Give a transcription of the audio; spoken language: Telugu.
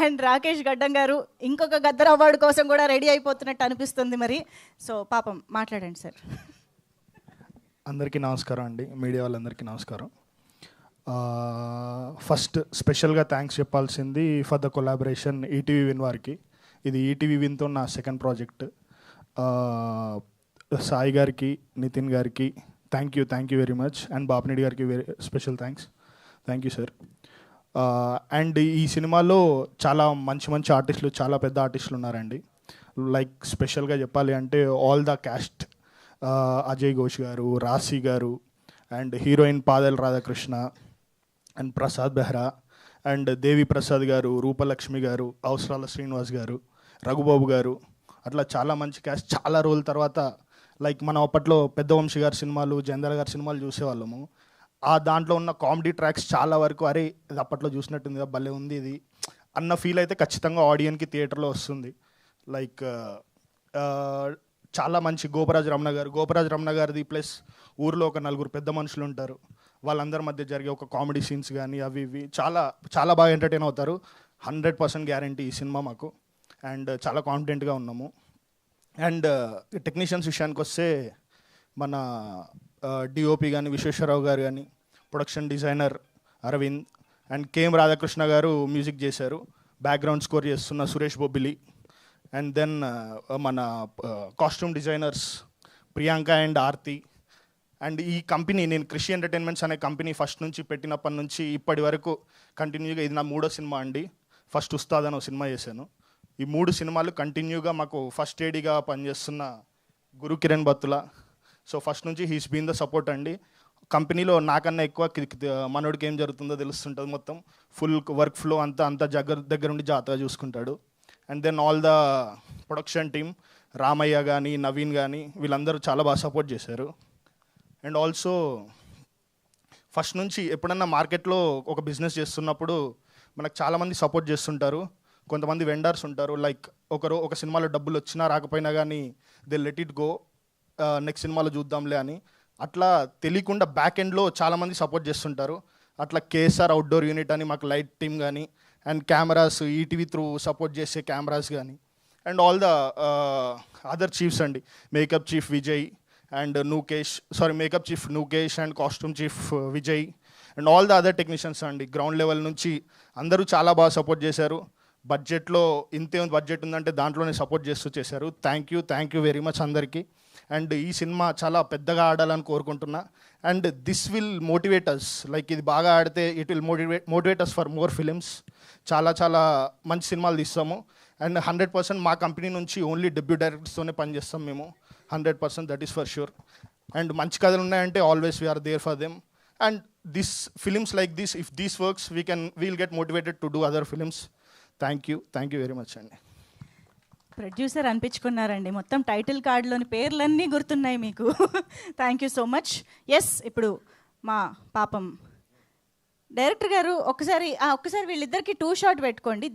అండ్ రాకేష్ గడ్డం గారు ఇంకొక గద్దర్ అవార్డు కోసం కూడా రెడీ అయిపోతున్నట్టు అనిపిస్తుంది మరి. సో పాపం మాట్లాడండి సార్. అందరికీ నమస్కారం అండి, మీడియా వాళ్ళందరికీ నమస్కారం. ఫస్ట్ స్పెషల్గా థ్యాంక్స్ చెప్పాల్సింది for the collaboration ETV win వారికి. ఇది ఈటీవీ విన్తో నా సెకండ్ ప్రాజెక్ట్. సాయి గారికి, నితిన్ గారికి thank you very much. And Bapineedu గారికి very special thank you sir. And ఈ సినిమాలో చాలా మంచి ఆర్టిస్టులు, చాలా పెద్ద ఆర్టిస్టులు ఉన్నారండి. లైక్ స్పెషల్గా చెప్పాలి అంటే all the cast, Ajay Ghosh garu, Raasi garu, and heroine Padal Radhakrishna, and Prasad Behra, and Devi Prasad garu, Roopalakshmi గారు, అవసరాల శ్రీనివాస్ గారు, రఘుబాబు గారు, అట్లా చాలా మంచి క్యాస్ట్. చాలా రోజుల తర్వాత లైక్ మనం అప్పట్లో పెద్ద వంశీ గారి సినిమాలు, జంధ్యాల గారి సినిమాలు చూసేవాళ్ళము. ఆ దాంట్లో ఉన్న కామెడీ ట్రాక్స్ చాలా వరకు అరే ఇది అప్పట్లో చూసినట్టుంది కదా, భలే ఉంది ఇది అన్న ఫీల్ అయితే ఖచ్చితంగా ఆడియన్కి థియేటర్లో వస్తుంది. లైక్ చాలా మంచి గోపరాజ్ రమణ గారిది ప్లస్ ఊరిలో ఒక 4 పెద్ద మనుషులు ఉంటారు, వాళ్ళందరి మధ్య జరిగే ఒక కామెడీ సీన్స్ కానీ అవి ఇవి చాలా చాలా బాగా ఎంటర్టైన్ అవుతారు. 100% గ్యారంటీ ఈ సినిమా మాకు. అండ్ చాలా కాన్ఫిడెంట్గా ఉన్నాము. అండ్ టెక్నీషియన్స్ విషయానికి వస్తే మన డిఓపి కానీ విశ్వేశ్వరరావు గారు కానీ, production designer Aravind, and KM Radhakrishna గారు మ్యూజిక్ చేశారు. బ్యాక్గ్రౌండ్ స్కోర్ చేస్తున్న సురేష్ బొబ్బిలి. అండ్ దెన్ మన costume designers Priyanka and Aarti. And ఈ కంపెనీ, నేను కృషి ఎంటర్టైన్మెంట్స్ అనే కంపెనీ ఫస్ట్ నుంచి పెట్టినప్పటి నుంచి ఇప్పటి వరకు కంటిన్యూగా, ఇది నా 3వ సినిమా అండి. ఫస్ట్ ఉస్తాద్ అని ఒక సినిమా చేశాను. ఈ 3 సినిమాలు కంటిన్యూగా మాకు ఫస్ట్ ఏడీగా పనిచేస్తున్న గురు కిరణ్ బత్తుల. సో ఫస్ట్ నుంచి హీస్ బీన్ ద సపోర్ట్ అండి. కంపెనీలో నాకన్నా ఎక్కువ మనోడికి ఏం జరుగుతుందో తెలుస్తుంటుంది. మొత్తం ఫుల్ వర్క్ ఫ్లో అంతా దగ్గరుండి జాగ్రత్తగా చూసుకుంటాడు. And then all the production team, Ramaiah కానీ, నవీన్ కానీ, వీళ్ళందరూ చాలా బాగా సపోర్ట్ చేశారు. అండ్ ఆల్సో ఫస్ట్ నుంచి ఎప్పుడన్నా మార్కెట్లో ఒక బిజినెస్ చేస్తున్నప్పుడు మనకు చాలామంది సపోర్ట్ చేస్తుంటారు. కొంతమంది వెండర్స్ ఉంటారు, లైక్ ఒక సినిమాలో డబ్బులు వచ్చినా రాకపోయినా కానీ they let it go, next సినిమాలో చూద్దాంలే అని. అట్లా తెలియకుండా బ్యాక్ ఎండ్లో చాలామంది సపోర్ట్ చేస్తుంటారు. అట్లా కేఎస్ఆర్ అవుట్డోర్ యూనిట్ అని మాకు లైట్ టీమ్ కానీ, and cameras ETV through support చేసే కెమెరాస్ కానీ, and all the other chiefs అండి, makeup chief Vijay and makeup chief Nukesh and costume chief Vijay and all the other technicians అండి. గ్రౌండ్ లెవెల్ నుంచి అందరూ చాలా బాగా సపోర్ట్ చేశారు. బడ్జెట్లో ఇంతే బడ్జెట్ ఉందంటే దాంట్లోనే సపోర్ట్ చేస్తూ చేశారు. థ్యాంక్ యూ వెరీ మచ్ అందరికీ. అండ్ ఈ సినిమా చాలా పెద్దగా ఆడాలని కోరుకుంటున్నా. And this will motivate us, like ఇది బాగా ఆడితే it will motivate us for more films. చాలా మంచి సినిమాలు తీస్తాము. అండ్ 100% మా కంపెనీ నుంచి ఓన్లీ డెబ్యూ డైరెక్టర్స్తోనే పనిచేస్తాం మేము. 100% that is for sure. And మంచి కథలు ఉన్నాయంటే always we're there for them. And this films like this, if these works we'll get motivated to do other films. Thank you very much అండి. ప్రొడ్యూసర్ అనిపించుకున్నారండి, మొత్తం టైటిల్ కార్డులోని పేర్లన్నీ గుర్తున్నాయి మీకు. Thank you so much. Yes, ఇప్పుడు మా పాపం డైరెక్టర్ గారు ఒక్కసారి వీళ్ళిద్దరికి 2 షాట్ పెట్టుకోండి.